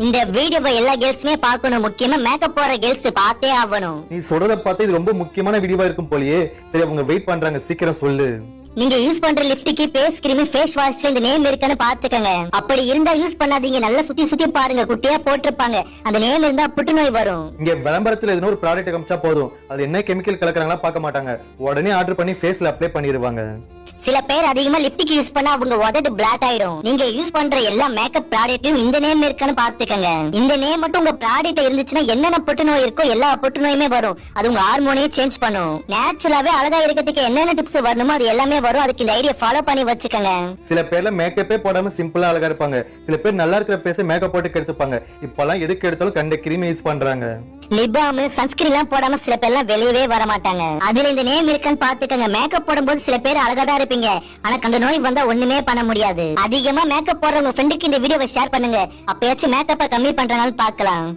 இந்த வீடியோவை எல்லா கேர்ள்ஸுமே பார்க்கணும். முக்கியமா மேக்கப் போற கேர்ள்ஸ் பார்த்தே ஆகணும். நீ சொல்றத பார்த்து இது ரொம்ப முக்கியமான வீடியோவா இருக்கும் போலயே. சரி, அவங்க வெயிட் பண்றாங்க, சீக்கிரம் சொல்லு. நீங்க யூஸ் பண்ற lipstick, face cream, face wash இந்த நேம் இருக்கான்னு பாத்துக்கங்க. அப்படி இருந்தா யூஸ் பண்ணாதீங்க. நல்லா சுத்தி சுத்தி பாருங்க, குட்டியா போட்டிருப்பாங்க. அந்த நேம் இருந்தா புற்றுநோய் வரும். இங்க விளம்பரத்துல எதுனா ஒரு ப்ராடக்ட் காமிச்சா போதும், அது என்ன கெமிக்கல் கலக்குறாங்களா பார்க்க மாட்டாங்க. உடனே ஆர்டர் பண்ணி ஃபேஸ்ல அப்ளை பண்ணிடுவாங்க. சில பேர் அதிகமா லிப்ஸ்டிக் யூஸ் பண்ணா அவங்க உதடு பிளாக் ஆயிடும். நீங்க யூஸ் பண்ற எல்லா மேக்கப் ப்ராடக்ட்லயும் இந்த நேம் இருக்கான்னு பாத்துக்கங்க. இந்த நேம் மட்டும் உங்க ப்ராடக்ட் இருந்துச்சுன்னா என்னென்ன புற்றுநோய் இருக்கோ எல்லா புற்றுநோயுமே வரும். அது உங்க ஹார்மோனையும் சேஞ்ச் பண்ணும். நேச்சுரலாவே அழகா இருக்கிறதுக்கு என்னென்ன டிப்ஸ் வரணுமோ அது எல்லாமே வரும். அதுக்கு இந்த ஐடியா ஃபாலோ பண்ணி வச்சுக்கங்க. சில பேர்ல மேக்கப்பே போடாம சிம்பிளா அழகா இருப்பாங்க. சில பேர் நல்லா இருக்கிற பேச மேக்கப் போட்டு கெடுத்துப்பாங்க. இப்பெல்லாம் எதுக்கு எடுத்தாலும் கண்ட கிரீம் யூஸ் பண்றாங்க. லிபாம், சன்ஸ்கிரீன் எல்லாம் போடாம சில பேர் எல்லாம் வெளியவே வர மாட்டாங்க. அதுல இந்த நேம் இருக்கான்னு பாத்துக்கங்க. மேக்கப் போடும்போது சில பேர் அழகா தான் இருப்பீங்க, ஆனா அந்த நோய் வந்தா ஒண்ணுமே பண்ண முடியாது. அதிகமா மேக்கப் போடுறவங்க ஃப்ரெண்டுக்கு இந்த வீடியோவை ஷேர் பண்ணுங்க. அப்பயாச்சும் மேக்கப்பை கம்மி பண்றாங்கன்னு பாக்கலாம்.